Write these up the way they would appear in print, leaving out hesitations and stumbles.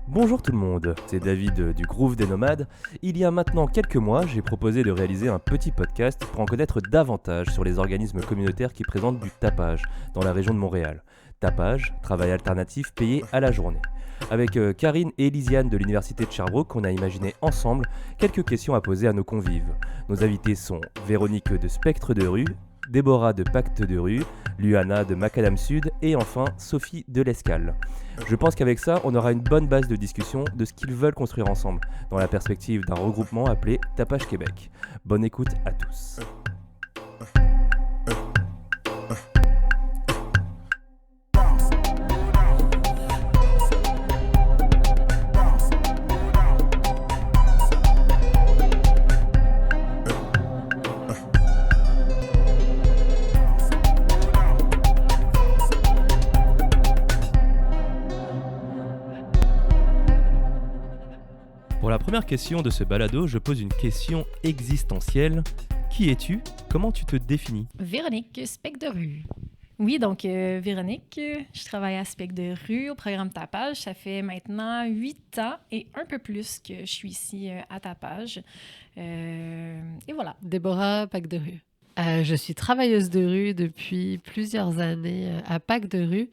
Bonjour tout le monde, c'est David du Groove des Nomades. Il y a maintenant quelques mois, j'ai proposé de réaliser un petit podcast pour en connaître davantage sur les organismes communautaires qui présentent du tapage dans la région de Montréal. Tapage, travail alternatif payé à la journée. Avec Karine et Elisiane de l'Université de Sherbrooke, on a imaginé ensemble quelques questions à poser à nos convives. Nos invités sont Véronique de Spectre de Rue, Déborah de Pacte de Rue, Luana de Macadam Sud et enfin Sophie de l'Escale. Je pense qu'avec ça, on aura une bonne base de discussion de ce qu'ils veulent construire ensemble, dans la perspective d'un regroupement appelé Tapage Québec. Bonne écoute à tous. Pour la première question de ce balado, je pose une question existentielle. Qui es-tu? Comment tu te définis? Véronique, Spec de rue. Oui, donc Véronique, je travaille à Spec de rue au programme Tapage. Ça fait maintenant 8 ans et un peu plus que je suis ici à Tapage. Et voilà. Déborah, Pâques de rue. Je suis travailleuse de rue depuis plusieurs années à Pâques de rue,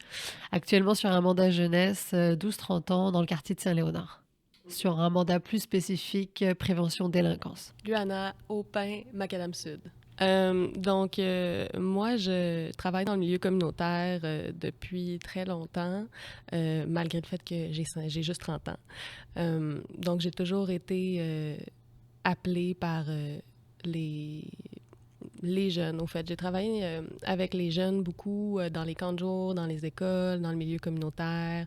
actuellement sur un mandat jeunesse 12-30 ans dans le quartier de Saint-Léonard, sur un mandat plus spécifique prévention délinquance. Luana, Aupin, Macadam Sud. Moi, je travaille dans le milieu communautaire depuis très longtemps, malgré le fait que j'ai juste 30 ans. Donc, j'ai toujours été appelée par les jeunes, au fait. J'ai travaillé avec les jeunes beaucoup dans les camps de jour, dans les écoles, dans le milieu communautaire.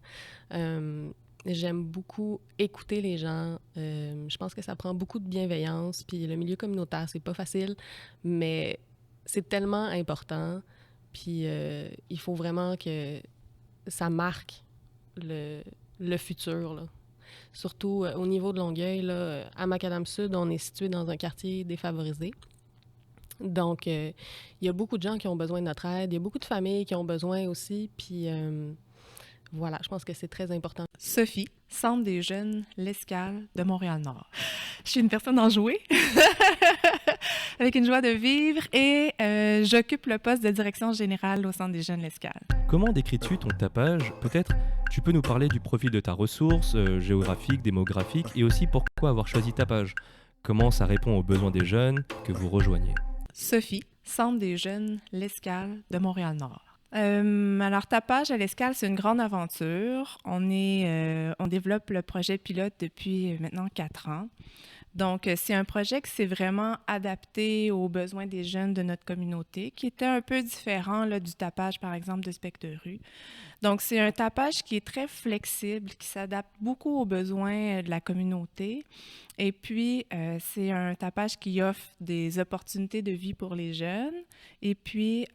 J'aime beaucoup écouter les gens. Je pense que ça prend beaucoup de bienveillance. Puis le milieu communautaire, c'est pas facile, mais c'est tellement important. Puis il faut vraiment que ça marque le futur, là. Surtout au niveau de Longueuil, là, à Macadam Sud, on est situé dans un quartier défavorisé. Donc, il y a beaucoup de gens qui ont besoin de notre aide. Il y a beaucoup de familles qui ont besoin aussi. Puis voilà, je pense que c'est très important. Sophie, Centre des jeunes L'Escale de Montréal-Nord. Je suis une personne enjouée, avec une joie de vivre et j'occupe le poste de direction générale au Centre des jeunes L'Escale. Comment décris-tu ton tapage? Peut-être tu peux nous parler du profil de ta ressource, géographique, démographique, et aussi pourquoi avoir choisi Tapage? Comment ça répond aux besoins des jeunes que vous rejoignez? Sophie, Centre des jeunes L'Escale de Montréal-Nord. Alors, Tapage à l'Escale, c'est une grande aventure. On développe le projet pilote depuis maintenant 4 ans. Donc, c'est un projet qui s'est vraiment adapté aux besoins des jeunes de notre communauté, qui était un peu différent là, du tapage, par exemple, de Spectre de rue. Donc, c'est un tapage qui est très flexible, qui s'adapte beaucoup aux besoins de la communauté. Et puis, c'est un tapage qui offre des opportunités de vie pour les jeunes. Et puis,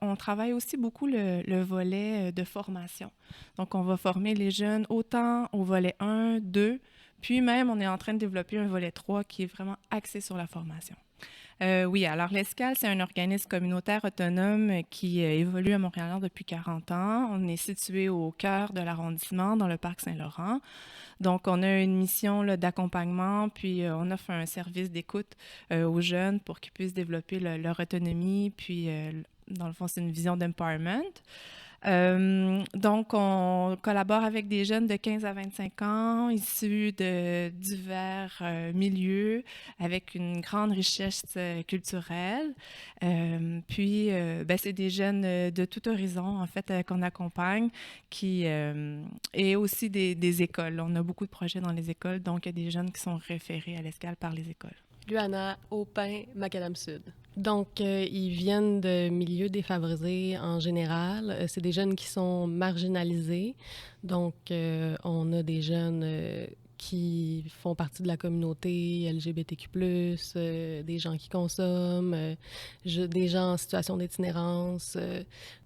on travaille aussi beaucoup le volet de formation. Donc, on va former les jeunes autant au volet 1, 2, puis même, on est en train de développer un volet 3 qui est vraiment axé sur la formation. Oui, alors l'Escale, c'est un organisme communautaire autonome qui évolue à Montréal depuis 40 ans. On est situé au cœur de l'arrondissement, dans le parc Saint-Laurent. Donc, on a une mission là, d'accompagnement, puis on offre un service d'écoute aux jeunes pour qu'ils puissent développer leur autonomie, puis dans le fond, c'est une vision d'empowerment. Donc, on collabore avec des jeunes de 15 à 25 ans, issus de divers milieux, avec une grande richesse culturelle. C'est des jeunes de tout horizon, en fait, qu'on accompagne, et aussi des écoles. On a beaucoup de projets dans les écoles, donc il y a des jeunes qui sont référés à l'Escale par les écoles. Luana, Aupin, Macadam Sud. Donc, ils viennent de milieux défavorisés en général. C'est des jeunes qui sont marginalisés. Donc, on a des jeunes qui font partie de la communauté LGBTQ+, des gens qui consomment, des gens en situation d'itinérance.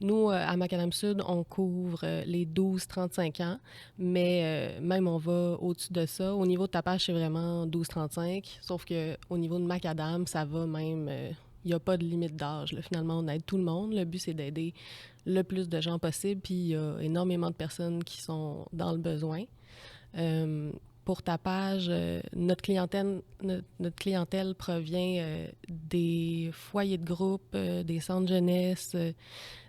Nous, à Macadam Sud, on couvre les 12-35 ans, mais même on va au-dessus de ça. Au niveau de tapage, c'est vraiment 12-35, sauf qu'au niveau de Macadam, ça va même... il n'y a pas de limite d'âge. Là. Finalement, on aide tout le monde. Le but, c'est d'aider le plus de gens possible, puis il y a énormément de personnes qui sont dans le besoin. Pour Tapage, notre clientèle provient des foyers de groupe, des centres jeunesse,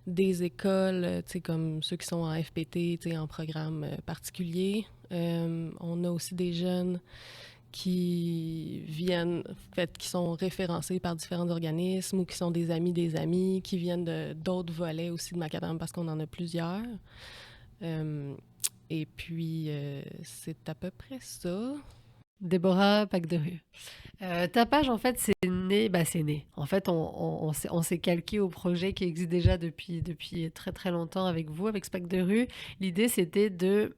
des écoles, comme ceux qui sont en FPT, en programme particulier. On a aussi des jeunes qui viennent, qui sont référencés par différents organismes ou qui sont des amis, qui viennent d'autres volets aussi de Macadam parce qu'on en a plusieurs. Et puis, c'est à peu près ça. Déborah, Pâques de rue. Tapage, en fait, c'est né. En fait, on s'est calqué au projet qui existe déjà depuis très très longtemps avec vous, avec Pâques de rue. L'idée, c'était de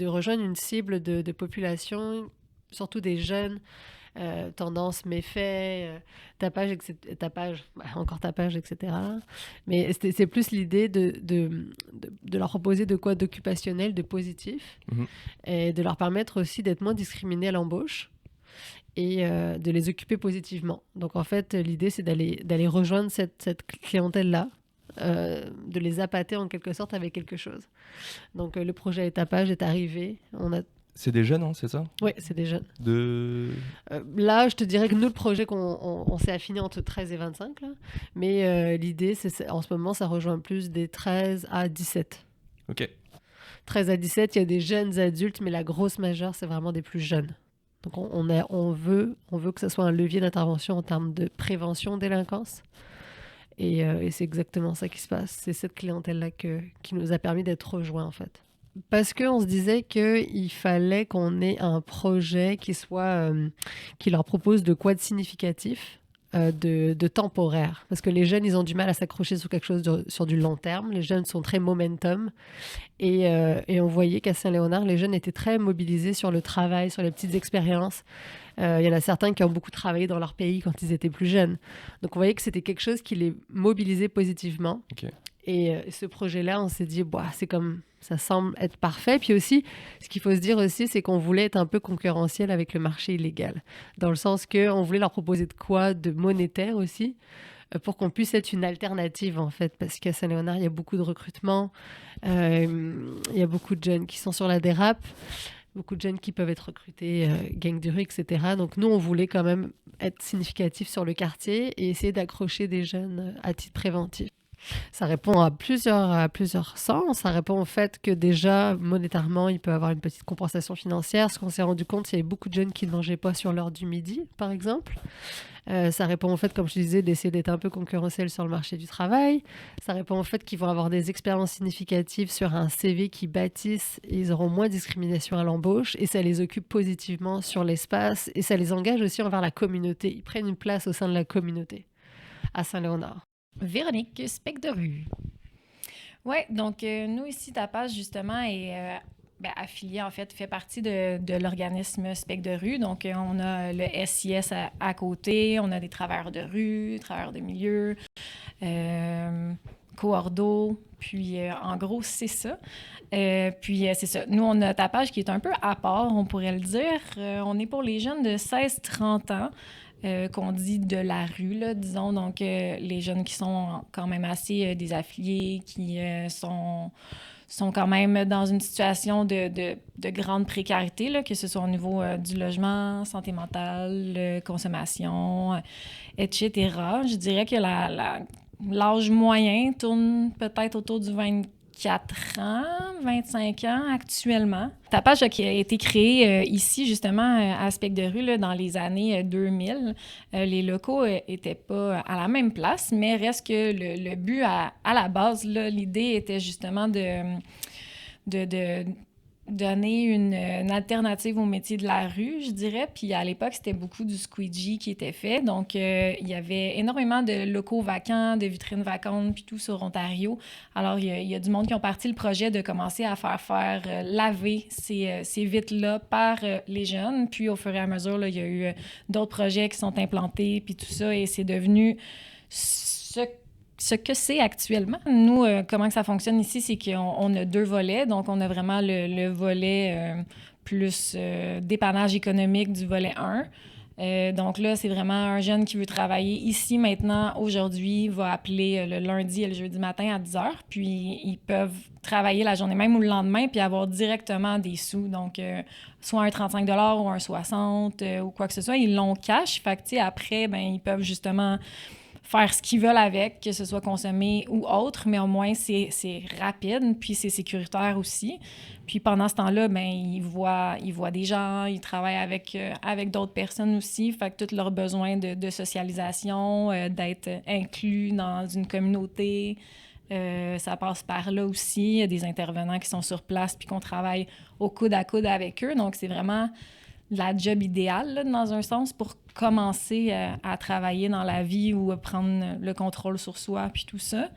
rejoindre une cible de population, surtout des jeunes, tendance méfaits, encore tapage, etc. Mais c'est plus l'idée de leur proposer de quoi d'occupationnel, de positif, et de leur permettre aussi d'être moins discriminés à l'embauche et de les occuper positivement. Donc en fait, l'idée, c'est d'aller rejoindre cette clientèle-là, de les appâter en quelque sorte avec quelque chose. Donc le projet Tapage est arrivé. C'est des jeunes, hein, c'est ça? Oui, c'est des jeunes. Là, je te dirais que nous, le projet, on s'est affiné entre 13 et 25. Là. Mais l'idée, en ce moment, ça rejoint plus des 13 à 17. OK. 13 à 17, il y a des jeunes adultes, mais la grosse majeure, c'est vraiment des plus jeunes. Donc, on veut que ce soit un levier d'intervention en termes de prévention délinquance. Et c'est exactement ça qui se passe. C'est cette clientèle-là qui nous a permis d'être rejoints, en fait. Parce qu'on se disait qu'il fallait qu'on ait un projet qui leur propose de quoi de significatif, de temporaire. Parce que les jeunes, ils ont du mal à s'accrocher sur quelque chose sur du long terme. Les jeunes sont très momentum. Et on voyait qu'à Saint-Léonard, les jeunes étaient très mobilisés sur le travail, sur les petites expériences. Il y en a certains qui ont beaucoup travaillé dans leur pays quand ils étaient plus jeunes. Donc on voyait que c'était quelque chose qui les mobilisait positivement. Okay. Et ce projet-là, on s'est dit, ça semble être parfait. Puis aussi, ce qu'il faut se dire aussi, c'est qu'on voulait être un peu concurrentiel avec le marché illégal. Dans le sens qu'on voulait leur proposer de quoi? De monétaire aussi, pour qu'on puisse être une alternative, en fait. Parce qu'à Saint-Léonard, il y a beaucoup de recrutement. Il y a beaucoup de jeunes qui sont sur la dérape. Beaucoup de jeunes qui peuvent être recrutés, gang de rue, etc. Donc nous, on voulait quand même être significatif sur le quartier et essayer d'accrocher des jeunes à titre préventif. Ça répond à plusieurs sens. Ça répond au fait que déjà, monétairement, il peut avoir une petite compensation financière. Ce qu'on s'est rendu compte, il y avait beaucoup de jeunes qui ne mangeaient pas sur l'heure du midi, par exemple. Ça répond au fait, comme je disais, d'essayer d'être un peu concurrentiel sur le marché du travail. Ça répond au fait qu'ils vont avoir des expériences significatives sur un CV qui bâtissent et ils auront moins de discrimination à l'embauche et ça les occupe positivement sur l'espace et ça les engage aussi envers la communauté. Ils prennent une place au sein de la communauté à Saint-Léonard. Véronique, Spec de rue. Oui, donc nous ici, Tapage, justement, est affilié, en fait, fait partie de l'organisme Spec de rue. Donc, on a le SIS à côté, on a des travailleurs de rue, travailleurs de milieu, coordo, puis en gros, c'est ça. Puis c'est ça. Nous, on a Tapage qui est un peu à part, on pourrait le dire. On est pour les jeunes de 16-30 ans. Qu'on dit de la rue, là, disons, donc les jeunes qui sont quand même assez désaffiliés, qui sont quand même dans une situation de grande précarité, là, que ce soit au niveau du logement, santé mentale, consommation, etc. Je dirais que l'âge moyen tourne peut-être autour du 24 ans, 25 ans actuellement. Tapage qui a été créé ici, justement, à Spec de rue, là, dans les années 2000. Les locaux n'étaient pas à la même place, mais reste que le but, à la base, là, l'idée était justement de donner une alternative au métier de la rue, je dirais. Puis à l'époque, c'était beaucoup du squeegee qui était fait. Donc, il y avait énormément de locaux vacants, de vitrines vacantes, puis tout sur Ontario. Alors, il y a du monde qui ont parti le projet de commencer à faire laver ces vitres-là par les jeunes. Puis au fur et à mesure, là, il y a eu d'autres projets qui sont implantés, puis tout ça. Et c'est devenu ce que c'est actuellement. Nous, comment que ça fonctionne ici, c'est qu'on a 2 volets. Donc, on a vraiment le volet plus dépannage économique du volet 1. Donc là, c'est vraiment un jeune qui veut travailler ici, maintenant, aujourd'hui, va appeler le lundi et le jeudi matin à 10 heures, puis ils peuvent travailler la journée même ou le lendemain, puis avoir directement des sous. Donc, soit un 35 ou un 60 ou quoi que ce soit, ils l'ont cash. Fait que, tu sais, après, ben, ils peuvent justement faire ce qu'ils veulent avec, que ce soit consommé ou autre, mais au moins c'est rapide, puis c'est sécuritaire aussi. Puis pendant ce temps-là, ben ils voient des gens, ils travaillent avec d'autres personnes aussi, fait que tous leurs besoins de socialisation, d'être inclus dans une communauté, ça passe par là aussi. Il y a des intervenants qui sont sur place puis qu'on travaille au coude à coude avec eux, donc c'est vraiment la job idéale, là, dans un sens, pour commencer à travailler dans la vie ou à prendre le contrôle sur soi, puis tout ça.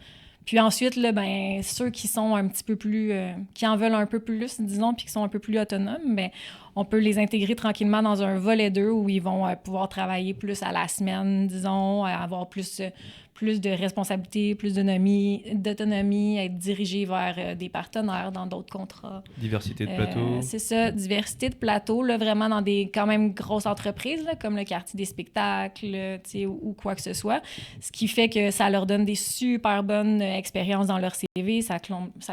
Puis ensuite, là, ben, ceux qui sont un petit peu plus... qui en veulent un peu plus, disons, puis qui sont un peu plus autonomes, ben, on peut les intégrer tranquillement dans un volet 2 où ils vont pouvoir travailler plus à la semaine, disons, avoir plus de responsabilités, plus d'autonomie, être dirigé vers des partenaires dans d'autres contrats. Diversité de plateaux. C'est ça, diversité de plateaux, là, vraiment dans des quand même grosses entreprises, là, comme le quartier des spectacles, ou quoi que ce soit. Ce qui fait que ça leur donne des super bonnes expériences dans leur CV, ça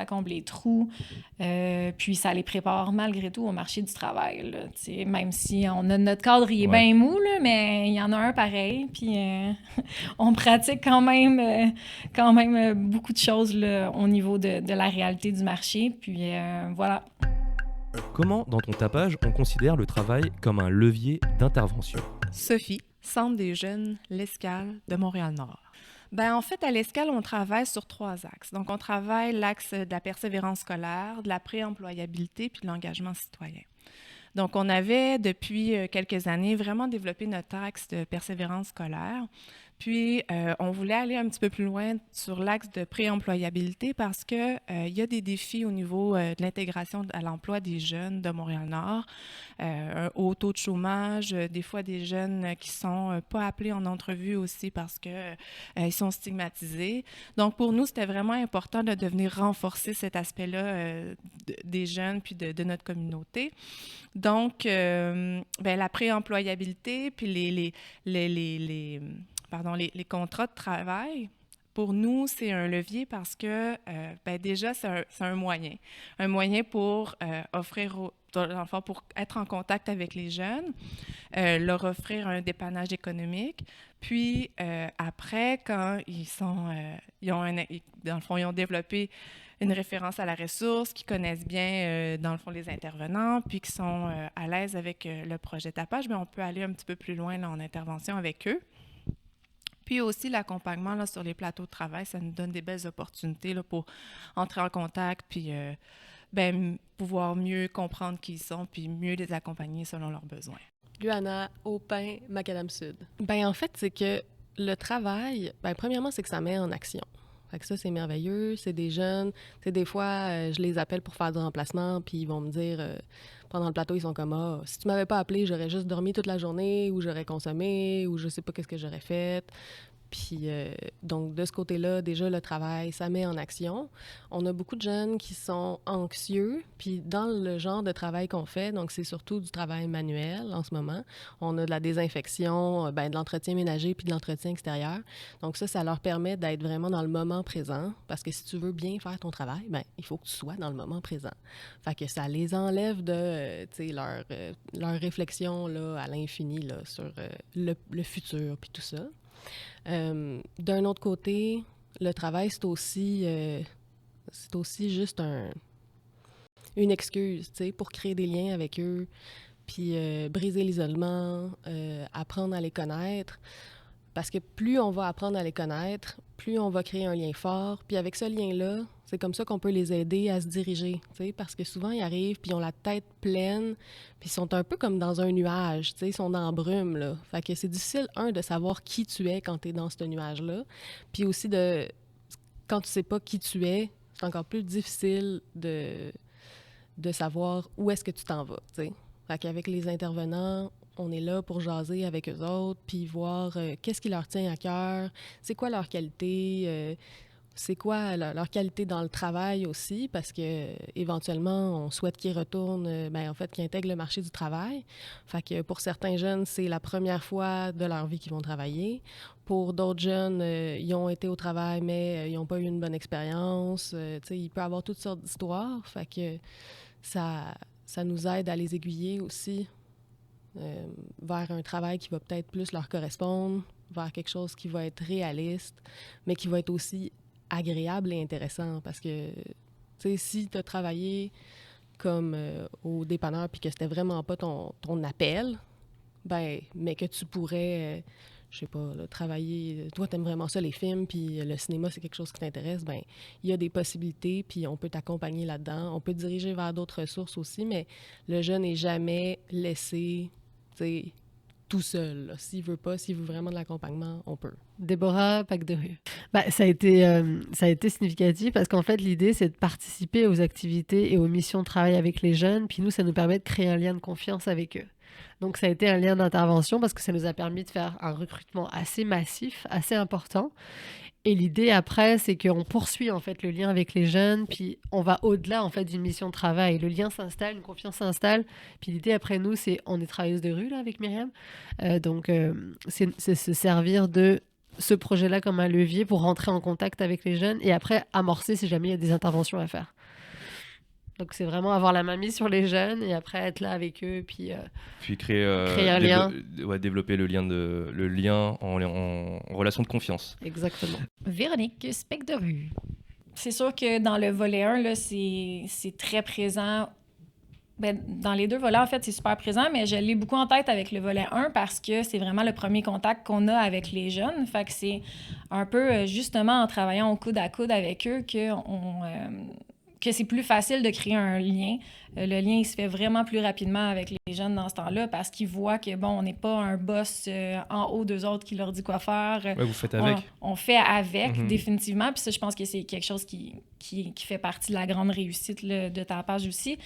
comble les trous, puis ça les prépare malgré tout au marché du travail. Là, même si notre cadre il est bien mou, là, mais il y en a un pareil, puis on pratique quand même beaucoup de choses là, au niveau de la réalité du marché. Puis voilà. Comment, dans ton tapage, on considère le travail comme un levier d'intervention? Sophie, Centre des jeunes, l'Escale de Montréal-Nord. Ben, en fait, à l'Escale, on travaille sur 3 axes. Donc, on travaille l'axe de la persévérance scolaire, de la préemployabilité puis de l'engagement citoyen. Donc, on avait, depuis quelques années, vraiment développé notre axe de persévérance scolaire. Puis, on voulait aller un petit peu plus loin sur l'axe de préemployabilité parce qu'il y a des défis au niveau de l'intégration à l'emploi des jeunes de Montréal-Nord, un haut taux de chômage, des fois des jeunes qui sont pas appelés en entrevue aussi parce que ils sont stigmatisés. Donc, pour nous, c'était vraiment important de venir renforcer cet aspect-là des jeunes puis de notre communauté. Donc, la préemployabilité puis les contrats de travail, pour nous, c'est un levier parce que, déjà, c'est un moyen. Un moyen pour pour être en contact avec les jeunes, leur offrir un dépannage économique. Puis, après, quand ils ont développé une référence à la ressource, qui connaissent bien, dans le fond, les intervenants, puis qui sont à l'aise avec le projet tapage, mais on peut aller un petit peu plus loin là, en intervention avec eux. Puis aussi, l'accompagnement là, sur les plateaux de travail, ça nous donne des belles opportunités là, pour entrer en contact, puis pouvoir mieux comprendre qui ils sont, puis mieux les accompagner selon leurs besoins. Luana, Aupin, Macadam-Sud. Ben en fait, c'est que le travail, premièrement, c'est que ça met en action. Fait que ça, c'est merveilleux. C'est des jeunes. Tu sais, des fois, je les appelle pour faire du remplacement, puis ils vont me dire, pendant le plateau, ils sont comme « Ah, si tu m'avais pas appelé, j'aurais juste dormi toute la journée, ou j'aurais consommé, ou je sais pas qu'est-ce que j'aurais fait. » Puis, donc, de ce côté-là, déjà, le travail, ça met en action. On a beaucoup de jeunes qui sont anxieux. Puis, dans le genre de travail qu'on fait, donc, c'est surtout du travail manuel en ce moment. On a de la désinfection, de l'entretien ménager puis de l'entretien extérieur. Donc, ça leur permet d'être vraiment dans le moment présent. Parce que si tu veux bien faire ton travail, il faut que tu sois dans le moment présent. Fait que ça les enlève de, leur réflexion là, à l'infini là, sur le futur puis tout ça. D'un autre côté, le travail, c'est aussi juste une excuse, pour créer des liens avec eux, puis briser l'isolement, apprendre à les connaître. Parce que plus on va apprendre à les connaître, plus on va créer un lien fort. Puis avec ce lien-là, c'est comme ça qu'on peut les aider à se diriger, parce que souvent, ils arrivent, puis ils ont la tête pleine, puis ils sont un peu comme dans un nuage, ils sont dans la brume, là. Fait que c'est difficile, de savoir qui tu es quand tu es dans ce nuage-là, puis aussi quand tu sais pas qui tu es, c'est encore plus difficile de savoir où est-ce que tu t'en vas, t'sais. Fait qu'avec les intervenants, on est là pour jaser avec eux autres, puis voir qu'est-ce qui leur tient à cœur, c'est quoi leur qualité, c'est quoi leur qualité dans le travail aussi, parce que éventuellement, on souhaite qu'ils retournent, en fait, qu'ils intègrent le marché du travail. Fait que pour certains jeunes, c'est la première fois de leur vie qu'ils vont travailler. Pour d'autres jeunes, ils ont été au travail, mais ils n'ont pas eu une bonne expérience. Tu sais, il peut y avoir toutes sortes d'histoires. Fait que ça nous aide à les aiguiller aussi vers un travail qui va peut-être plus leur correspondre, vers quelque chose qui va être réaliste, mais qui va être aussi agréable et intéressant. Parce que, tu sais, si tu as travaillé comme au dépanneur puis que c'était vraiment pas ton appel, mais que tu pourrais, je sais pas, là, travailler... Toi, t'aimes vraiment ça, les films, puis le cinéma, c'est quelque chose qui t'intéresse, il y a des possibilités, puis on peut t'accompagner là-dedans. On peut te diriger vers d'autres ressources aussi, mais le jeune n'est jamais laissé, tu sais, tout seul, là. S'il veut vraiment de l'accompagnement, on peut. Déborah, Pack de rue. Ça a été significatif parce qu'en fait, l'idée, c'est de participer aux activités et aux missions de travail avec les jeunes. Puis nous, ça nous permet de créer un lien de confiance avec eux. Donc, ça a été un lien d'intervention parce que ça nous a permis de faire un recrutement assez massif, assez important. Et l'idée après, c'est qu'on poursuit en fait le lien avec les jeunes, puis on va au-delà en fait d'une mission de travail. Le lien s'installe, une confiance s'installe. Puis l'idée après nous, c'est on est travailleuse de rue là avec Myriam, c'est se servir de ce projet-là comme un levier pour rentrer en contact avec les jeunes et après amorcer si jamais il y a des interventions à faire. Donc c'est vraiment avoir la main mise sur les jeunes et après être là avec eux, puis créer un lien. Développer le lien en relation de confiance. Exactement. Véronique, spec de rue. C'est sûr que dans le volet 1, là, c'est très présent. Dans les deux volets, en fait, c'est super présent, mais je l'ai beaucoup en tête avec le volet 1 parce que c'est vraiment le premier contact qu'on a avec les jeunes. Fait que c'est un peu, justement, en travaillant au coude à coude avec eux que c'est plus facile de créer un lien. Le lien, il se fait vraiment plus rapidement avec les jeunes dans ce temps-là parce qu'ils voient que, bon, on n'est pas un boss en haut d'eux autres qui leur dit quoi faire. Ouais, vous faites avec. On fait avec, définitivement. Puis ça, je pense que c'est quelque chose qui fait partie de la grande réussite là, de Tapage aussi.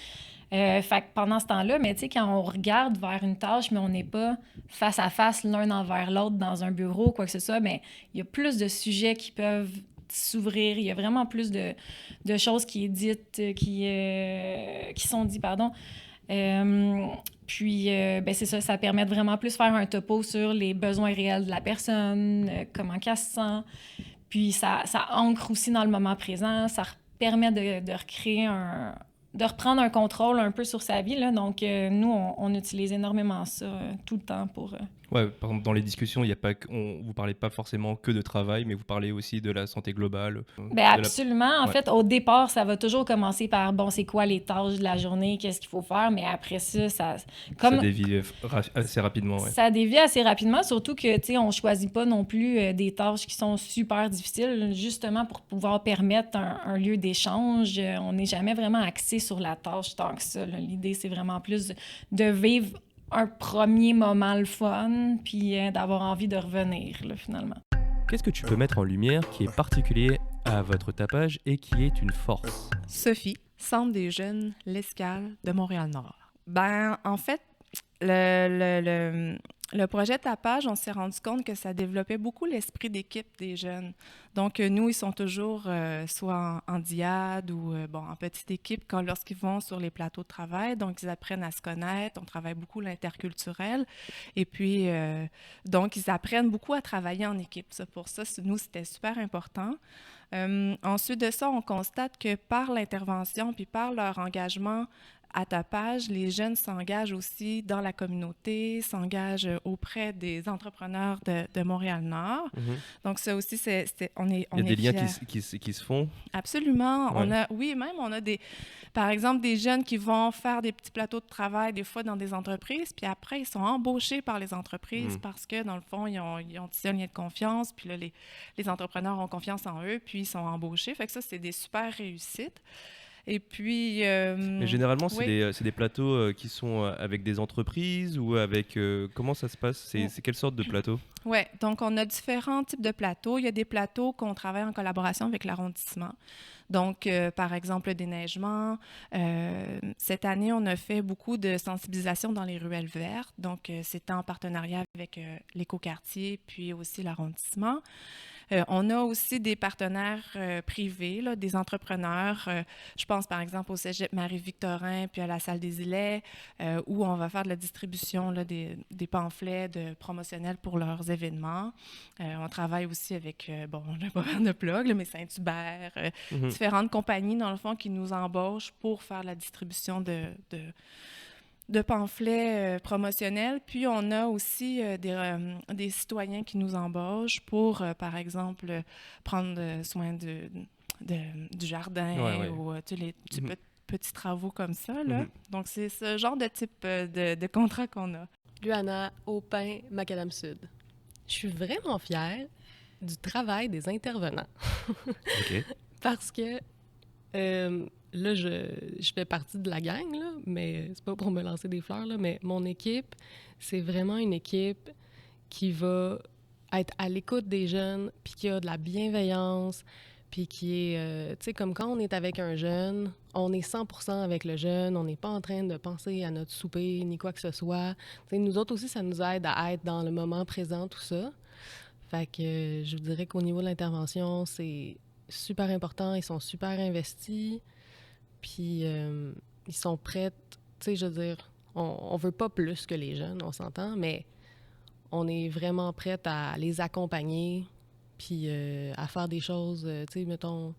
Fait que pendant ce temps-là, mais tu sais, quand on regarde vers une tâche, mais on n'est pas face à face l'un envers l'autre dans un bureau, quoi que ce soit, mais il y a plus de sujets qui peuvent s'ouvrir. Il y a vraiment plus de choses qui est dites, qui sont dites, pardon. Puis, c'est ça, ça permet de vraiment plus faire un topo sur les besoins réels de la personne, comment qu'elle se sent. Puis, ça ancre aussi dans le moment présent. Ça permet de recréer de reprendre un contrôle un peu sur sa vie, là. Donc, nous, on utilise énormément ça tout le temps pour... Ouais, par exemple, dans les discussions, vous parlez pas forcément que de travail, mais vous parlez aussi de la santé globale. Absolument. En fait, au départ, ça va toujours commencer par, bon, c'est quoi les tâches de la journée, qu'est-ce qu'il faut faire, mais après ça, ça dévie assez rapidement. Ouais. Ça dévie assez rapidement, surtout que, tu sais, on choisit pas non plus des tâches qui sont super difficiles, justement pour pouvoir permettre un lieu d'échange. On n'est jamais vraiment axé sur la tâche tant que ça, là. L'idée, c'est vraiment plus de vivre un premier moment le fun, puis d'avoir envie de revenir, là, finalement. Qu'est-ce que tu peux mettre en lumière qui est particulier à votre tapage et qui est une force? Sophie, Centre des jeunes L'Escale de Montréal-Nord. En fait, le projet Tapage, on s'est rendu compte que ça développait beaucoup l'esprit d'équipe des jeunes. Donc, nous, ils sont toujours soit en diade ou en petite équipe lorsqu'ils vont sur les plateaux de travail. Donc, ils apprennent à se connaître. On travaille beaucoup l'interculturel. Et puis, donc, ils apprennent beaucoup à travailler en équipe. Ça, pour ça, nous, c'était super important. Ensuite de ça, on constate que par l'intervention puis par leur engagement à Tapage, les jeunes s'engagent aussi dans la communauté, s'engagent auprès des entrepreneurs de Montréal-Nord. Donc, ça aussi, on est Il y a des liens qui se font? Absolument. Ouais. On a par exemple, des jeunes qui vont faire des petits plateaux de travail, des fois dans des entreprises, puis après, ils sont embauchés par les entreprises parce que, dans le fond, ils ont tissé un lien de confiance, puis là, les entrepreneurs ont confiance en eux, puis ils sont embauchés. Fait que ça, c'est des super réussites. Et puis... Mais généralement, c'est des plateaux qui sont avec des entreprises ou avec... comment ça se passe? C'est quelle sorte de plateau? Oui, donc on a différents types de plateaux. Il y a des plateaux qu'on travaille en collaboration avec l'arrondissement. Donc, par exemple, le déneigement. Cette année, on a fait beaucoup de sensibilisation dans les ruelles vertes. Donc, c'était en partenariat avec l'écoquartier, puis aussi l'arrondissement. On a aussi des partenaires privés, là, des entrepreneurs. Je pense par exemple au Cégep Marie-Victorin puis à la Salle des Îlets, où on va faire de la distribution là, des pamphlets promotionnels pour leurs événements. On travaille aussi avec, on n'a pas de plug, là, mais Saint-Hubert, différentes compagnies, dans le fond, qui nous embauchent pour faire la distribution de pamphlets promotionnels. Puis, on a aussi des citoyens qui nous embauchent pour, par exemple, prendre soin du jardin ou les petits travaux comme ça. Là. Donc, c'est ce genre de type de contrat qu'on a. Luana Aupin, Macadam Sud. Je suis vraiment fière du travail des intervenants. OK. Parce que là, je fais partie de la gang, là, mais c'est pas pour me lancer des fleurs, là, mais mon équipe, c'est vraiment une équipe qui va être à l'écoute des jeunes, puis qui a de la bienveillance, puis qui est, tu sais, comme quand on est avec un jeune, on est 100% avec le jeune, on n'est pas en train de penser à notre souper, ni quoi que ce soit. Tu sais, nous autres aussi, ça nous aide à être dans le moment présent, tout ça. Fait que je vous dirais qu'au niveau de l'intervention, c'est super important, ils sont super investis, puis ils sont prêts, tu sais, je veux dire, on veut pas plus que les jeunes, on s'entend, mais on est vraiment prêts à les accompagner, puis à faire des choses, tu sais, mettons,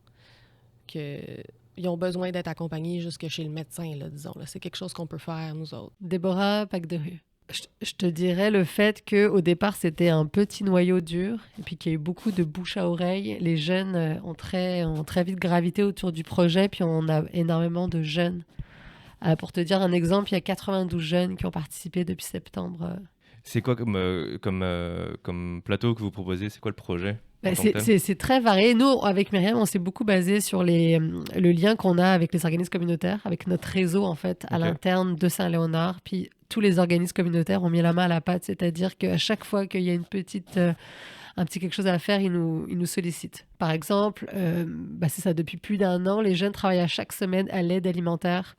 qu'ils ont besoin d'être accompagnés jusque chez le médecin, là, disons. Là. C'est quelque chose qu'on peut faire, nous autres. Déborah, Pâques de rue. Je te dirais le fait qu'au départ, c'était un petit noyau dur et puis qu'il y a eu beaucoup de bouche à oreille. Les jeunes ont très vite gravité autour du projet, puis on a énormément de jeunes. Pour te dire un exemple, il y a 92 jeunes qui ont participé depuis septembre. C'est quoi comme plateau que vous proposez? C'est quoi le projet? C'est très varié. Nous, avec Myriam, on s'est beaucoup basé sur le lien qu'on a avec les organismes communautaires, avec notre réseau, en fait, à l'interne de Saint-Léonard. Puis tous les organismes communautaires ont mis la main à la pâte, c'est-à-dire qu'à chaque fois qu'il y a un petit quelque chose à faire, ils nous sollicitent. Par exemple, c'est ça, depuis plus d'1 an, les jeunes travaillent à chaque semaine à l'aide alimentaire.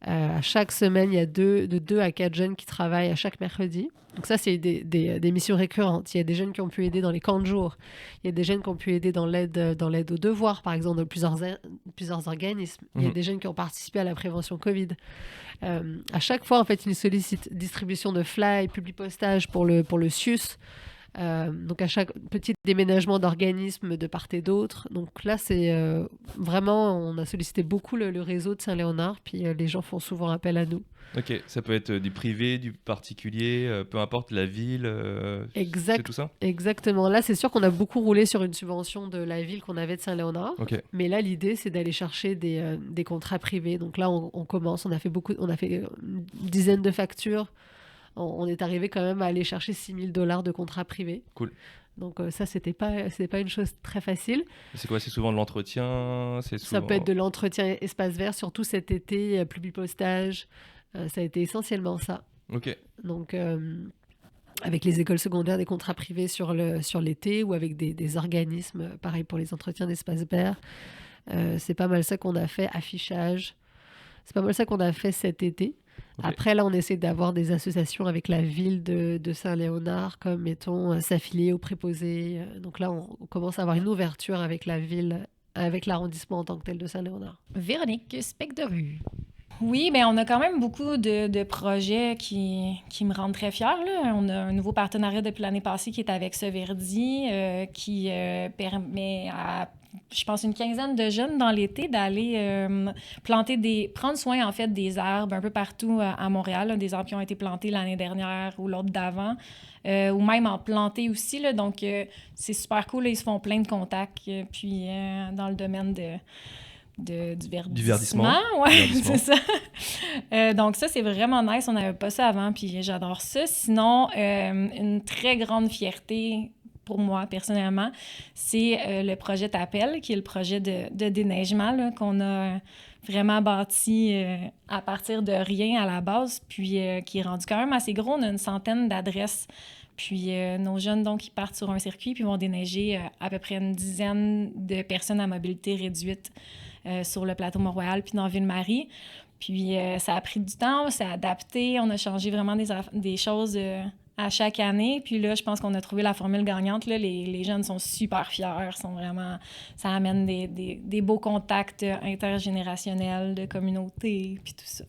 À chaque semaine, il y a de 2 à 4 jeunes qui travaillent à chaque mercredi. Donc ça, c'est des missions récurrentes. Il y a des jeunes qui ont pu aider dans les camps de jour. Il y a des jeunes qui ont pu aider dans l'aide aux devoirs, par exemple, dans plusieurs organismes. Il y a des jeunes qui ont participé à la prévention Covid. À chaque fois, en fait, ils nous sollicitent distribution de flyers, publipostage pour le SUS. Donc à chaque petit déménagement d'organismes de part et d'autre. Donc là, c'est vraiment, on a sollicité beaucoup le réseau de Saint-Léonard, puis les gens font souvent appel à nous. Ok, ça peut être du privé, du particulier, peu importe la ville, c'est tout ça? Exactement. Là, c'est sûr qu'on a beaucoup roulé sur une subvention de la ville qu'on avait de Saint-Léonard. Okay. Mais là, l'idée, c'est d'aller chercher des contrats privés. Donc là, on commence, on a fait une dizaine de factures. On est arrivé quand même à aller chercher $6 000 de contrats privés. Cool. Donc ça, c'était pas une chose très facile. C'est quoi? C'est souvent de l'entretien? Ça peut être de l'entretien espace vert, surtout cet été, publipostage. Ça a été essentiellement ça. Ok. Donc, avec les écoles secondaires, des contrats privés sur l'été ou avec des organismes, pareil pour les entretiens d'espace vert. C'est pas mal ça qu'on a fait, affichage. C'est pas mal ça qu'on a fait cet été. Okay. Après, là, on essaie d'avoir des associations avec la ville de Saint-Léonard, comme, mettons, s'affilier au préposé. Donc là, on commence à avoir une ouverture avec la ville, avec l'arrondissement en tant que tel de Saint-Léonard. Véronique, Spec de rue. Oui, mais on a quand même beaucoup de projets qui me rendent très fière. Là. On a un nouveau partenariat depuis l'année passée qui est avec Severdi, qui permet à, je pense, une quinzaine de jeunes dans l'été d'aller prendre soin, en fait, des arbres un peu partout à Montréal. Là, des arbres qui ont été plantés l'année dernière ou l'autre d'avant, ou même en planter aussi. Là, donc, c'est super cool. Là, ils se font plein de contacts. Puis, dans le domaine du verdissement. Oui, c'est ça. Donc ça, c'est vraiment nice. On n'avait pas ça avant, puis j'adore ça. Sinon, une très grande fierté pour moi, personnellement, c'est le projet TAPEL, qui est le projet de déneigement là, qu'on a vraiment bâti à partir de rien à la base, puis qui est rendu quand même assez gros. On a une centaine d'adresses. Puis nos jeunes, donc, ils partent sur un circuit puis vont déneiger à peu près une dizaine de personnes à mobilité réduite sur le plateau Mont-Royal puis dans Ville-Marie. Puis ça a pris du temps, on s'est adapté, on a changé vraiment des choses à chaque année. Puis là, je pense qu'on a trouvé la formule gagnante. Là. Les jeunes sont super fiers, sont vraiment... Ça amène des beaux contacts intergénérationnels de communauté, puis tout ça.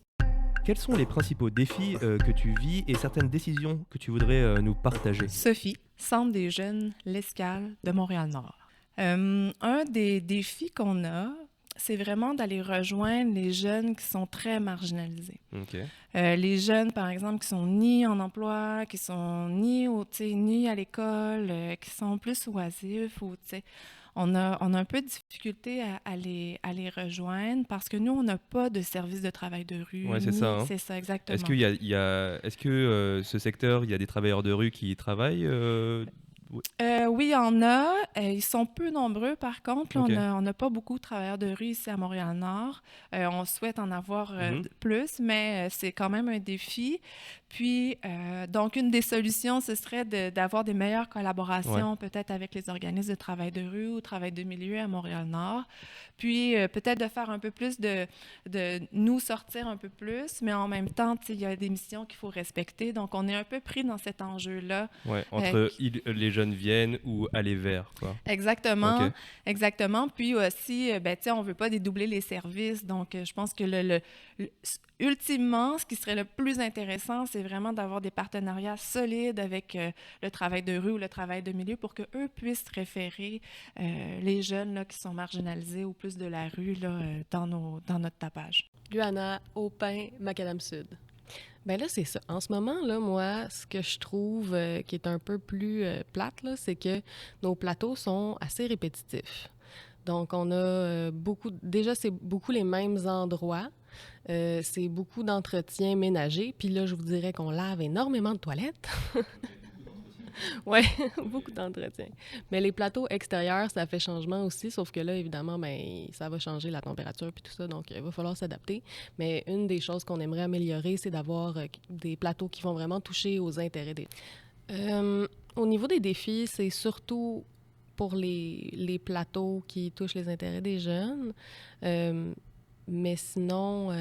Quels sont les principaux défis que tu vis et certaines décisions que tu voudrais nous partager? Sophie, Centre des jeunes L'Escale de Montréal-Nord. Un des défis qu'on a, c'est vraiment d'aller rejoindre les jeunes qui sont très marginalisés. Ok. Les jeunes, par exemple, qui sont ni en emploi, qui sont ni à l'école, qui sont plus oisifs ou, on a un peu de difficulté à les rejoindre parce que nous, on n'a pas de service de travail de rue. Ouais, c'est ça, hein. C'est ça, exactement. Est-ce que ce secteur, il y a des travailleurs de rue qui y travaillent Oui, il y en a. Ils sont peu nombreux, par contre. Là, Ok. on n'a pas beaucoup de travailleurs de rue ici à Montréal-Nord. On souhaite en avoir Mhm. plus, mais c'est quand même un défi. Puis, donc, une des solutions, ce serait d'avoir des meilleures collaborations, peut-être avec les organismes de travail de rue ou travail de milieu à Montréal-Nord. Puis, peut-être de faire un peu plus de nous sortir un peu plus, mais en même temps, il y a des missions qu'il faut respecter. Donc, on est un peu pris dans cet enjeu-là. Ouais, entre les jeunes viennent ou aller vers, quoi. Exactement, Ok. exactement. Puis aussi, on ne veut pas dédoubler les services. Donc, je pense que ultimement, ce qui serait le plus intéressant, c'est vraiment d'avoir des partenariats solides avec le travail de rue ou le travail de milieu pour qu'eux puissent référer les jeunes là, qui sont marginalisés ou plus de la rue là, dans notre tapage. Luana, Aupin, Macadam Sud. Ben là, c'est ça. En ce moment, là, moi, ce que je trouve qui est un peu plus plate, là, c'est que nos plateaux sont assez répétitifs. Donc, on a déjà, c'est beaucoup les mêmes endroits. C'est beaucoup d'entretien ménager. Puis là, je vous dirais qu'on lave énormément de toilettes. Oui, beaucoup d'entretien. Mais les plateaux extérieurs, ça fait changement aussi, sauf que là, évidemment, ben, ça va changer la température puis tout ça, donc il va falloir s'adapter. Mais une des choses qu'on aimerait améliorer, c'est d'avoir des plateaux qui vont vraiment toucher aux intérêts des... Au niveau des défis, c'est surtout pour les plateaux qui touchent les intérêts des jeunes. Mais sinon,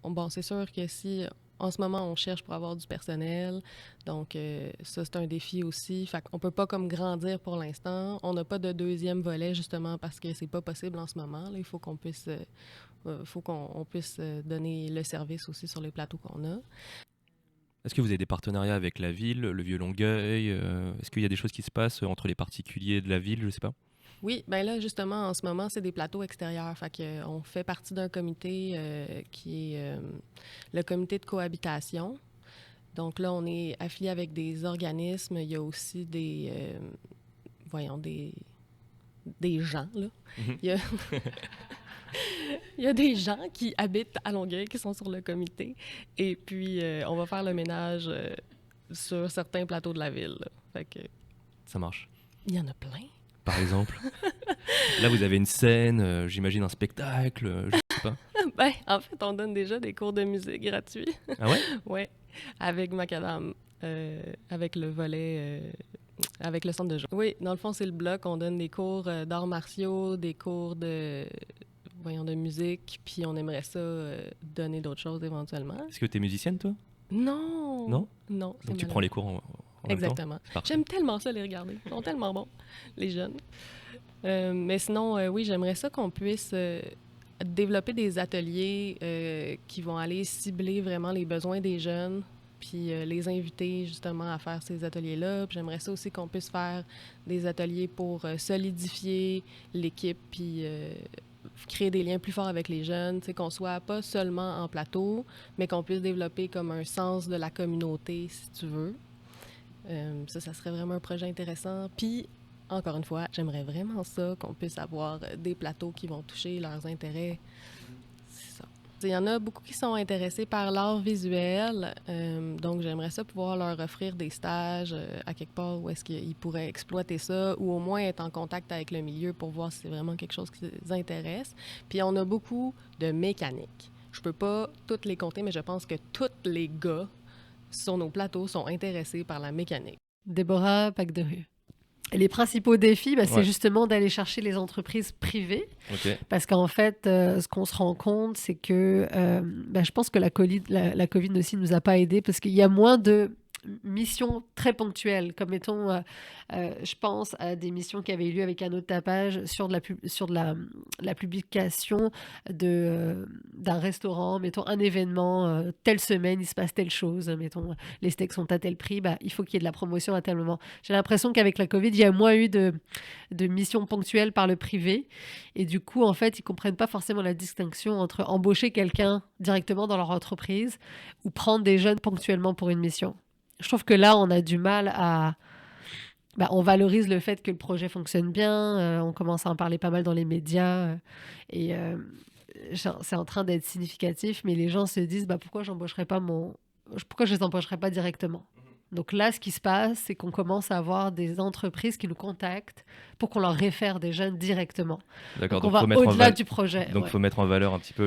bon, c'est sûr que si... En ce moment, on cherche pour avoir du personnel, donc ça, c'est un défi aussi. Fait qu'on peut pas comme grandir pour l'instant. On n'a pas de deuxième volet, justement, parce que c'est pas possible en ce moment. Là. Il faut qu'on puisse, donner le service aussi sur les plateaux qu'on a. Est-ce que vous avez des partenariats avec la ville, le Vieux-Longueuil Est-ce qu'il y a des choses qui se passent entre les particuliers de la ville, je sais pas? Oui, bien là, justement, en ce moment, c'est des plateaux extérieurs. Fait qu'on fait partie d'un comité qui est le comité de cohabitation. Donc là, on est affilié avec des organismes. Il y a aussi des gens, là. Mhm. Il y a des gens qui habitent à Longueuil, qui sont sur le comité. Et puis, on va faire le ménage sur certains plateaux de la ville. Là. Fait que... Ça marche. Il y en a plein. Par exemple, là vous avez une scène, j'imagine un spectacle, je sais pas. Ben, en fait, on donne déjà des cours de musique gratuits. Ah ouais? Oui, avec Macadam, avec le volet, avec le centre de jeu. Oui, dans le fond, c'est le bloc. On donne des cours d'arts martiaux, des cours de musique, puis on aimerait ça donner d'autres choses éventuellement. Est-ce que t'es musicienne toi? Non! Non? Non, c'est Donc tu prends les cours en même temps? Exactement. C'est parfait. J'aime tellement ça les regarder. Ils sont tellement bons, les jeunes. Mais sinon, oui, j'aimerais ça qu'on puisse développer des ateliers qui vont aller cibler vraiment les besoins des jeunes, puis les inviter justement à faire ces ateliers-là. Puis j'aimerais ça aussi qu'on puisse faire des ateliers pour solidifier l'équipe, puis créer des liens plus forts avec les jeunes, qu'on soit pas seulement en plateau, mais qu'on puisse développer comme un sens de la communauté, si tu veux. Ça serait vraiment un projet intéressant. Puis, encore une fois, j'aimerais vraiment ça, qu'on puisse avoir des plateaux qui vont toucher leurs intérêts. C'est ça. Il y en a beaucoup qui sont intéressés par l'art visuel, donc j'aimerais ça pouvoir leur offrir des stages à quelque part où est-ce qu'ils pourraient exploiter ça ou au moins être en contact avec le milieu pour voir si c'est vraiment quelque chose qui les intéresse. Puis on a beaucoup de mécanique. Je peux pas toutes les compter, mais je pense que tous les gars sur nos plateaux sont intéressés par la mécanique. Déborah, Pack de rue. Et les principaux défis, c'est justement d'aller chercher les entreprises privées. Okay. Parce qu'en fait, ce qu'on se rend compte, c'est que je pense que la COVID aussi ne nous a pas aidés parce qu'il y a moins de missions très ponctuelles, comme mettons, je pense à des missions qui avaient eu lieu avec un autre tapage sur la publication d'un restaurant, mettons un événement, telle semaine, il se passe telle chose, mettons, les steaks sont à tel prix, il faut qu'il y ait de la promotion à tel moment. J'ai l'impression qu'avec la COVID, il y a moins eu de missions ponctuelles par le privé, et du coup, en fait, ils comprennent pas forcément la distinction entre embaucher quelqu'un directement dans leur entreprise ou prendre des jeunes ponctuellement pour une mission. Je trouve que là, on a du mal à... on valorise le fait que le projet fonctionne bien, on commence à en parler pas mal dans les médias, et c'est en train d'être significatif, mais les gens se disent pourquoi je les embaucherais pas directement. Donc là, ce qui se passe, c'est qu'on commence à avoir des entreprises qui nous contactent pour qu'on leur réfère des jeunes directement. D'accord, donc on va au-delà du projet. Donc il faut mettre en valeur un petit peu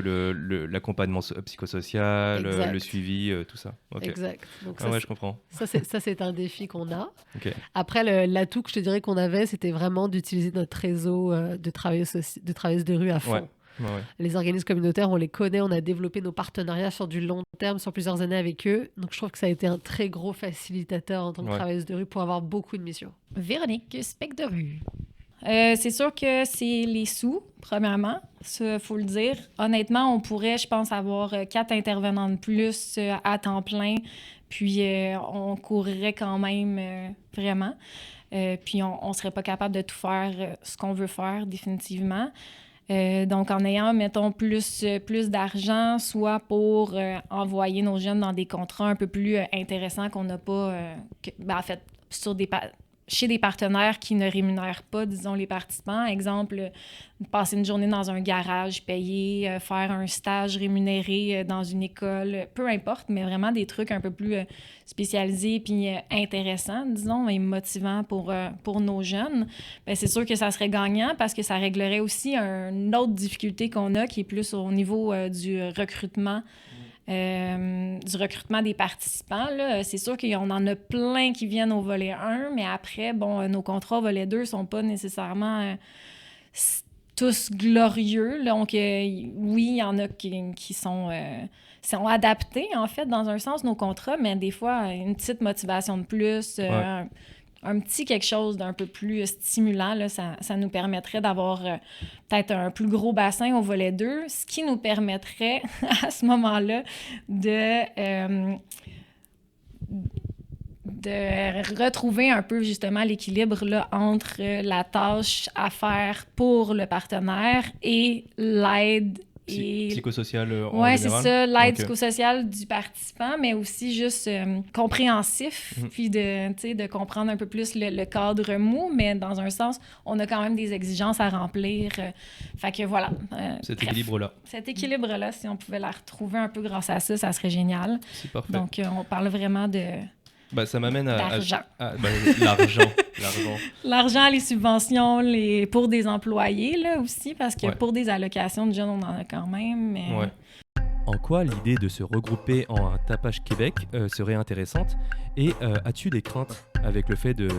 l'accompagnement psychosocial, Exact. le suivi, tout ça. Okay. Exact. Donc je comprends. Ça, c'est un défi qu'on a. Okay. Après, l'atout que je te dirais qu'on avait, c'était vraiment d'utiliser notre réseau de travailleuses de rue à fond. Ouais. Les organismes communautaires, on les connaît, on a développé nos partenariats sur du long terme, sur plusieurs années avec eux. Donc, je trouve que ça a été un très gros facilitateur en tant que travailleuse de rue pour avoir beaucoup de missions. Véronique, spec de rue. C'est sûr que c'est les sous, premièrement, ça, faut le dire. Honnêtement, on pourrait, je pense, avoir 4 intervenants de plus à temps plein, puis on courrait quand même vraiment. Puis on serait pas capable de tout faire ce qu'on veut faire, définitivement. Donc, en ayant, mettons, plus d'argent, soit pour envoyer nos jeunes dans des contrats un peu plus intéressants qu'on n'a pas, en fait, chez des partenaires qui ne rémunèrent pas, disons, les participants. Exemple, passer une journée dans un garage payé, faire un stage rémunéré dans une école, peu importe, mais vraiment des trucs un peu plus spécialisés puis intéressants, disons, et motivants pour nos jeunes. Bien, c'est sûr que ça serait gagnant parce que ça réglerait aussi une autre difficulté qu'on a qui est plus au niveau du recrutement. Des participants. Là. C'est sûr qu'on en a plein qui viennent au volet 1, mais après, nos contrats au volet 2 sont pas nécessairement tous glorieux. Donc, oui, il y en a qui sont adaptés, en fait, dans un sens, nos contrats, mais des fois, une petite motivation de plus, un petit quelque chose d'un peu plus stimulant, là, ça nous permettrait d'avoir peut-être un plus gros bassin au volet 2, ce qui nous permettrait à ce moment-là de retrouver un peu justement l'équilibre là, entre la tâche à faire pour le partenaire et l'aide psychosocial en ouais, général? C'est ça, l'aide psychosociale du participant, mais aussi juste compréhensif, puis de comprendre un peu plus le cadre mou, mais dans un sens, on a quand même des exigences à remplir. Fait que voilà. Cet équilibre-là. Cet équilibre-là, si on pouvait la retrouver un peu grâce à ça, ça serait génial. C'est parfait. Donc, on parle vraiment de... ça m'amène l'argent. L'argent. L'argent, les subventions, pour des employés là, aussi, parce que pour des allocations de jeunes, on en a quand même. Mais... Ouais. En quoi l'idée de se regrouper en un tapage Québec serait intéressante et as-tu des craintes avec le fait de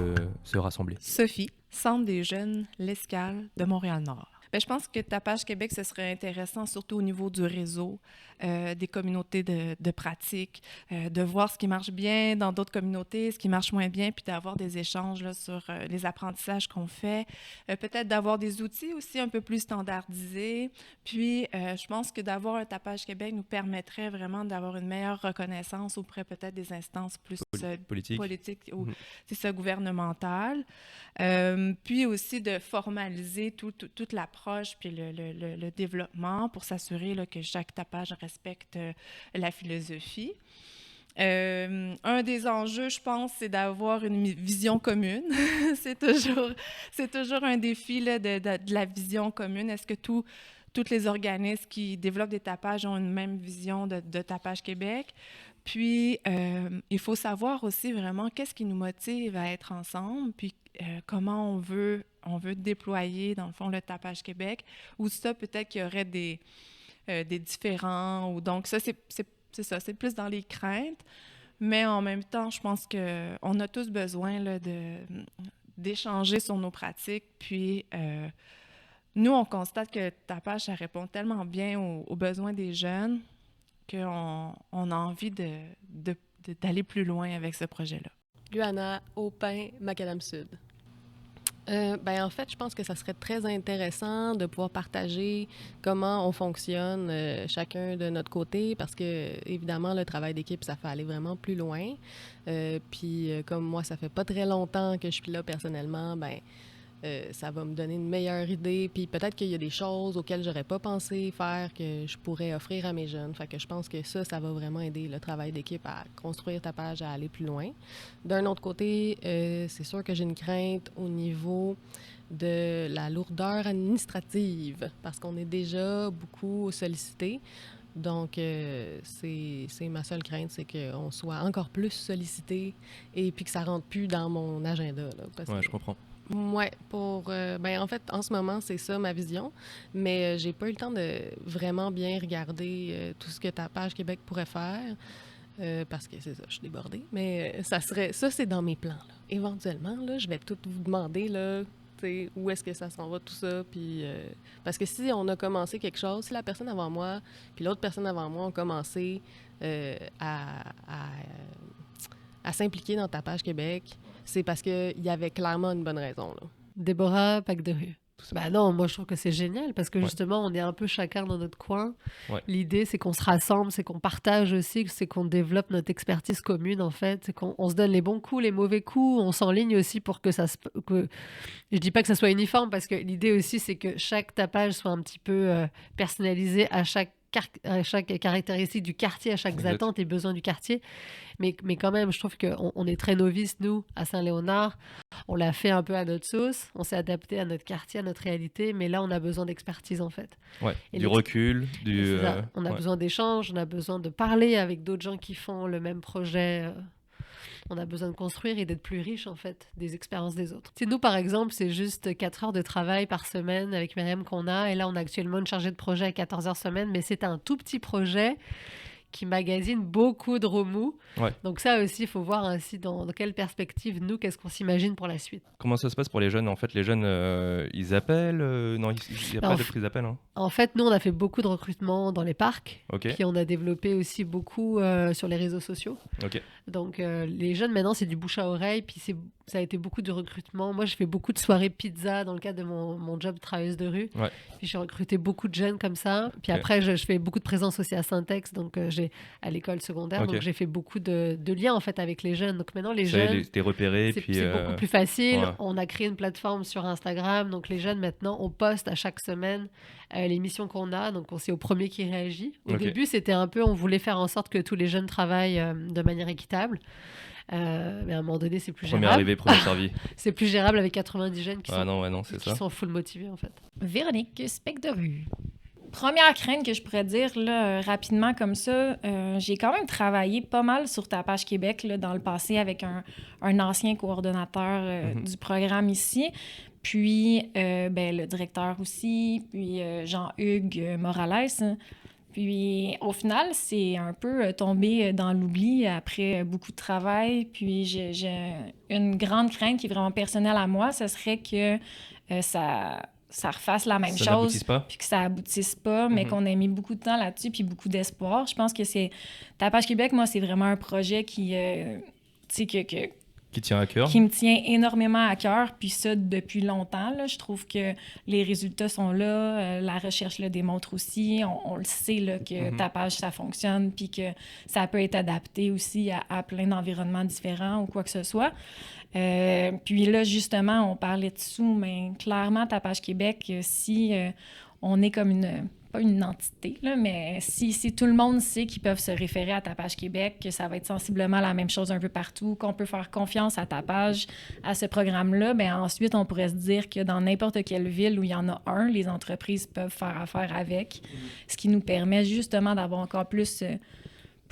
se rassembler? Sophie, Centre des jeunes L'Escale de Montréal-Nord. Je pense que Tapage Québec, ce serait intéressant, surtout au niveau du réseau, des communautés de pratique, de voir ce qui marche bien dans d'autres communautés, ce qui marche moins bien, puis d'avoir des échanges là, sur les apprentissages qu'on fait. Peut-être d'avoir des outils aussi un peu plus standardisés. Puis, je pense que d'avoir un Tapage Québec nous permettrait vraiment d'avoir une meilleure reconnaissance auprès peut-être des instances plus politiques ou c'est ça, gouvernementales. Puis aussi de formaliser toute l'approche puis le développement pour s'assurer là, que chaque tapage respecte la philosophie. Un des enjeux, je pense, c'est d'avoir une vision commune. c'est toujours un défi là, de la vision commune. Est-ce que tous les organismes qui développent des tapages ont une même vision de Tapage Québec? Puis, il faut savoir aussi vraiment qu'est-ce qui nous motive à être ensemble, puis comment on veut déployer, dans le fond, le Tapage Québec, ou ça, peut-être qu'il y aurait des différends, ou donc ça, c'est ça, c'est plus dans les craintes, mais en même temps, je pense qu'on a tous besoin là, d'échanger sur nos pratiques, puis nous, on constate que Tapage, ça répond tellement bien aux besoins des jeunes qu'on a envie de d'aller plus loin avec ce projet-là. Luana, Aupin, Macadam Sud. En fait, je pense que ça serait très intéressant de pouvoir partager comment on fonctionne chacun de notre côté parce que, évidemment, le travail d'équipe, ça fait aller vraiment plus loin. Puis, comme moi, ça fait pas très longtemps que je suis là personnellement, ça va me donner une meilleure idée. Puis peut-être qu'il y a des choses auxquelles j'aurais pas pensé faire que je pourrais offrir à mes jeunes. Fait que je pense que ça va vraiment aider le travail d'équipe à construire Tapage, à aller plus loin. D'un autre côté, c'est sûr que j'ai une crainte au niveau de la lourdeur administrative parce qu'on est déjà beaucoup sollicité. Donc, c'est ma seule crainte, c'est qu'on soit encore plus sollicité et puis que ça rentre plus dans mon agenda. Là, Je comprends. Oui, en fait, en ce moment, c'est ça ma vision, mais j'ai pas eu le temps de vraiment bien regarder tout ce que Tapage Québec pourrait faire, parce que c'est ça, je suis débordée, mais ça, c'est dans mes plans, là. Éventuellement, là, je vais tout vous demander, là, où est-ce que ça s'en va, tout ça, puis parce que si on a commencé quelque chose, si la personne avant moi, puis l'autre personne avant moi ont commencé à s'impliquer dans Tapage Québec, c'est parce qu'il y avait clairement une bonne raison. Là. Déborah, Pack de rue. Non, moi je trouve que c'est génial parce que justement on est un peu chacun dans notre coin. Ouais. L'idée c'est qu'on se rassemble, c'est qu'on partage aussi, c'est qu'on développe notre expertise commune en fait, c'est qu'on se donne les bons coups, les mauvais coups, on s'enligne aussi pour que je dis pas que ça soit uniforme parce que l'idée aussi c'est que chaque tapage soit un petit peu personnalisé à chaque caractéristique du quartier, à chaque attente et besoin du quartier. Mais quand même, je trouve qu'on est très novices, nous, à Saint-Léonard. On l'a fait un peu à notre sauce. On s'est adapté à notre quartier, à notre réalité. Mais là, on a besoin d'expertise, en fait. Ouais, du recul. On a besoin d'échanges. On a besoin de parler avec d'autres gens qui font le même projet. On a besoin de construire et d'être plus riche, en fait, des expériences des autres. Nous, par exemple, c'est juste 4 heures de travail par semaine avec Myriam qu'on a. Et là, on a actuellement une chargée de projet à 14 heures semaine. Mais c'est un tout petit projet qui magasine beaucoup de remous. Ouais. Donc ça aussi, il faut voir ainsi dans quelle perspective, nous, qu'est-ce qu'on s'imagine pour la suite. Comment ça se passe pour les jeunes ? En fait, les jeunes, ils appellent Non, il n'y a pas de prise d'appel. En fait, nous, on a fait beaucoup de recrutement dans les parcs. Puis on a développé aussi beaucoup sur les réseaux sociaux. Donc, les jeunes, maintenant, c'est du bouche à oreille. Puis ça a été beaucoup de recrutement. Moi, je fais beaucoup de soirées pizza dans le cadre de mon job de travailleuse de rue. Ouais. Puis j'ai recruté beaucoup de jeunes comme ça. Puis après, je fais beaucoup de présence aussi à Saint-Ex, donc à l'école secondaire. Donc j'ai fait beaucoup de liens en fait avec les jeunes. Donc maintenant, les jeunes, t'es repéré, c'est beaucoup plus facile. Ouais. On a créé une plateforme sur Instagram. Donc les jeunes, maintenant, on poste à chaque semaine les missions qu'on a. Donc c'est au premier qui réagit. Au début, c'était un peu, on voulait faire en sorte que tous les jeunes travaillent de manière équitable. Mais à un moment donné, c'est plus gérable. Premier arrivé, premier servi. C'est plus gérable avec 90 jeunes qui sont full motivés, en fait. Véronique, spec de rue. Première crainte que je pourrais dire là, rapidement comme ça, j'ai quand même travaillé pas mal sur Tapage Québec là, dans le passé avec un ancien coordonnateur du programme ici. Puis le directeur aussi, puis Jean-Hugues Morales. Puis, au final, c'est un peu tombé dans l'oubli après beaucoup de travail. Puis, j'ai une grande crainte qui est vraiment personnelle à moi, ce serait que ça refasse la même chose, puis que ça aboutisse pas, mais qu'on ait mis beaucoup de temps là-dessus, puis beaucoup d'espoir. Je pense que Tapage Québec, moi, c'est vraiment un projet qui tient à cœur. Qui me tient énormément à cœur, puis ça depuis longtemps. Là. Je trouve que les résultats sont là, la recherche le démontre aussi. On le sait là, que Tapage, ça fonctionne, puis que ça peut être adapté aussi à plein d'environnements différents ou quoi que ce soit. Puis là, justement, on parlait de sous, mais clairement, Tapage Québec, si on est comme pas une entité, là, mais si tout le monde sait qu'ils peuvent se référer à Tapage Québec, que ça va être sensiblement la même chose un peu partout, qu'on peut faire confiance à Tapage, à ce programme-là, bien ensuite, on pourrait se dire que dans n'importe quelle ville où il y en a un, les entreprises peuvent faire affaire avec, ce qui nous permet justement d'avoir encore plus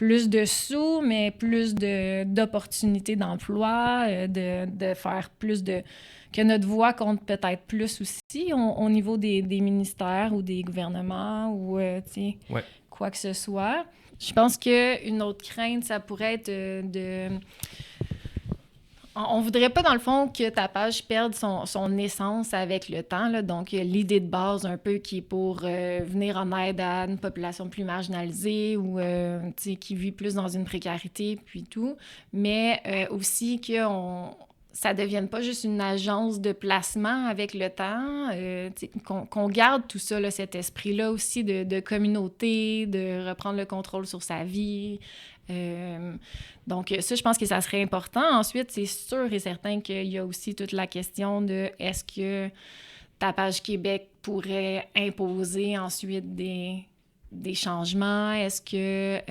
de sous, mais plus d'opportunités d'emploi, de faire plus que notre voix compte peut-être plus aussi au niveau des ministères ou des gouvernements ou quoi que ce soit. Je pense qu'une autre crainte, ça pourrait être On voudrait pas, dans le fond, que Tapage perde son essence avec le temps, là. Donc, l'idée de base, un peu, qui est pour venir en aide à une population plus marginalisée ou qui vit plus dans une précarité, puis tout. Mais aussi ça ne devienne pas juste une agence de placement avec le temps, qu'on garde tout ça, là, cet esprit-là aussi de communauté, de reprendre le contrôle sur sa vie. Donc ça, je pense que ça serait important. Ensuite, c'est sûr et certain qu'il y a aussi toute la question de est-ce que Tapage Québec pourrait imposer ensuite des changements? Est-ce que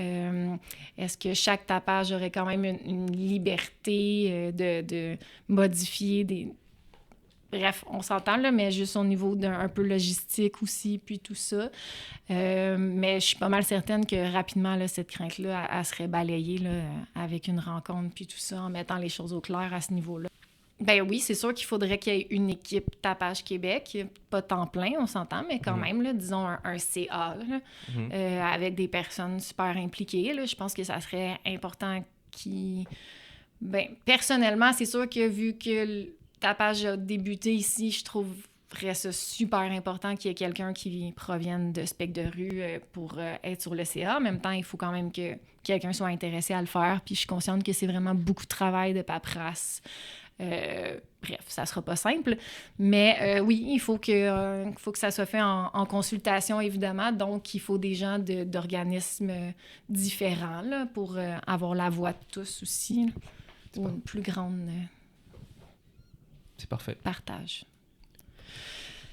chaque tapage aurait quand même une liberté de modifier des... Bref, on s'entend, là, mais juste au niveau d'un peu logistique aussi, puis tout ça. Mais je suis pas mal certaine que rapidement, là, cette crainte-là, elle serait balayée là, avec une rencontre, puis tout ça, en mettant les choses au clair à ce niveau-là. Ben oui, c'est sûr qu'il faudrait qu'il y ait une équipe Tapage Québec, pas temps plein, on s'entend, mais quand même, là, disons un CA, là, avec des personnes super impliquées. Là, je pense que ça serait important Ben, personnellement, c'est sûr que vu que Tapage a débuté ici, je trouverais ça super important qu'il y ait quelqu'un qui provienne de Spec de rue pour être sur le CA. En même temps, il faut quand même que quelqu'un soit intéressé à le faire, puis je suis consciente que c'est vraiment beaucoup de travail de paperasse. Bref, ça sera pas simple, mais oui, il faut que ça soit fait en consultation, évidemment. Donc, il faut des gens d'organismes différents là, pour avoir la voix de tous aussi, là, ou une plus grande C'est parfait. partage.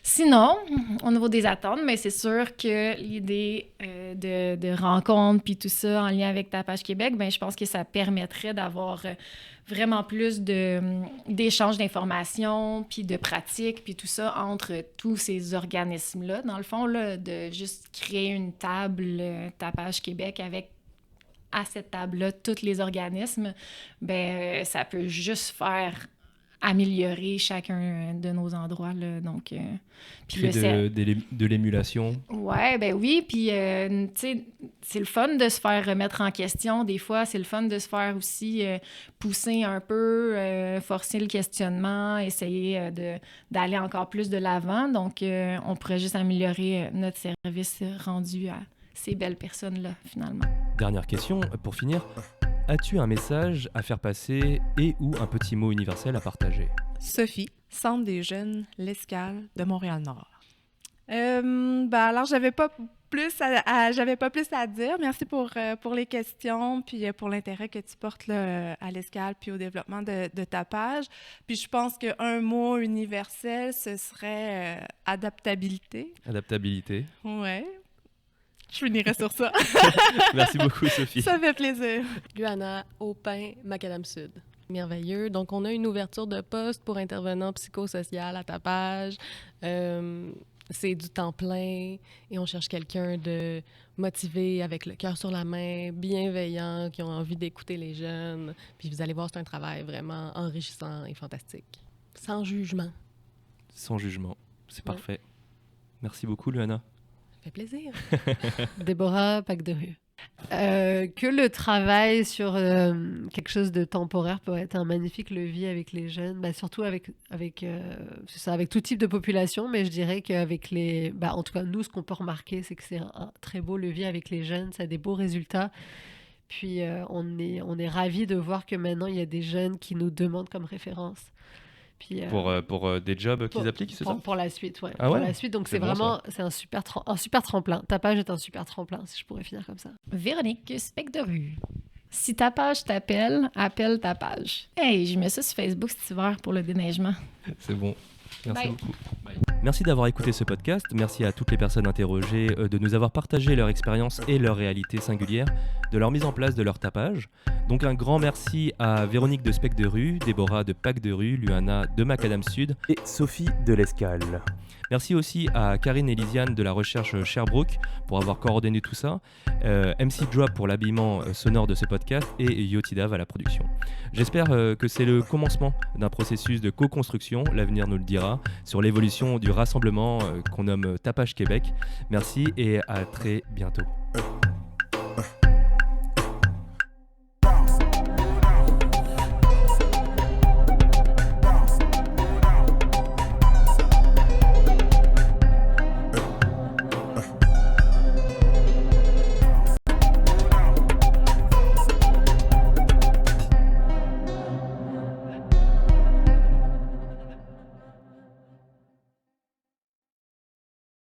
Sinon, au niveau des attentes, mais c'est sûr que l'idée de rencontres puis tout ça en lien avec Tapage Québec, ben je pense que ça permettrait d'avoir vraiment plus d'échanges d'informations puis de pratiques puis tout ça entre tous ces organismes-là. Dans le fond, là, de juste créer une table Tapage Québec avec à cette table-là tous les organismes, ben ça peut juste faire améliorer chacun de nos endroits, là, donc... puis de l'émulation. Ouais, ben oui, puis, tu sais, c'est le fun de se faire remettre en question, des fois, c'est le fun de se faire aussi pousser un peu, forcer le questionnement, essayer d'aller encore plus de l'avant, donc on pourrait juste améliorer notre service rendu à ces belles personnes-là, finalement. Dernière question, pour finir. As-tu un message à faire passer et ou un petit mot universel à partager? Sophie, Centre des jeunes L'Escale de Montréal-Nord. Alors, j'avais pas plus à dire. Merci pour les questions, puis pour l'intérêt que tu portes là, à l'Escale, puis au développement de Tapage. Puis je pense qu'un mot universel, ce serait adaptabilité. Adaptabilité. Ouais. Je finirai sur ça. Merci beaucoup, Sophie. Ça fait plaisir. Luana Aupin, Macadam Sud. Merveilleux. Donc, on a une ouverture de poste pour intervenant psychosocial à Tapage. C'est du temps plein et on cherche quelqu'un de motivé, avec le cœur sur la main, bienveillant, qui ont envie d'écouter les jeunes. Puis vous allez voir, c'est un travail vraiment enrichissant et fantastique. Sans jugement. Sans jugement. C'est parfait. Merci beaucoup, Luana. Ça fait plaisir. Déborah, Pack de rue. Que le travail sur quelque chose de temporaire peut être un magnifique levier avec les jeunes, surtout avec tout type de population, mais je dirais qu'avec en tout cas nous, ce qu'on peut remarquer, c'est que c'est un très beau levier avec les jeunes, ça a des beaux résultats. Puis on est ravis de voir que maintenant il y a des jeunes qui nous demandent comme référence. Puis, pour des jobs qu'ils appliquent, c'est ça? Pour la suite, ouais. Ah ouais? Pour la suite, donc c'est bon, vraiment c'est un super tremplin. Tapage est un super tremplin, si je pourrais finir comme ça. Véronique, Spec de rue. Si Tapage t'appelle, appelle Tapage. Hey, je mets ça sur Facebook cet hiver pour le déneigement. C'est bon. Merci Bye. beaucoup. Bye. Merci d'avoir écouté ce podcast. Merci à toutes les personnes interrogées de nous avoir partagé leur expérience et leur réalité singulière, de leur mise en place de leur tapage. Donc un grand merci à Véronique de Spec de rue, Déborah de Pack de rue, Luana de Macadam Sud et Sophie de l'Escale. Merci aussi à Karine et Lisiane de la recherche Sherbrooke pour avoir coordonné tout ça, MC Drop pour l'habillement sonore de ce podcast et Yotidav à la production. J'espère que c'est le commencement d'un processus de co-construction, l'avenir nous le dira, sur l'évolution du rassemblement qu'on nomme Tapage Québec. Merci et à très bientôt.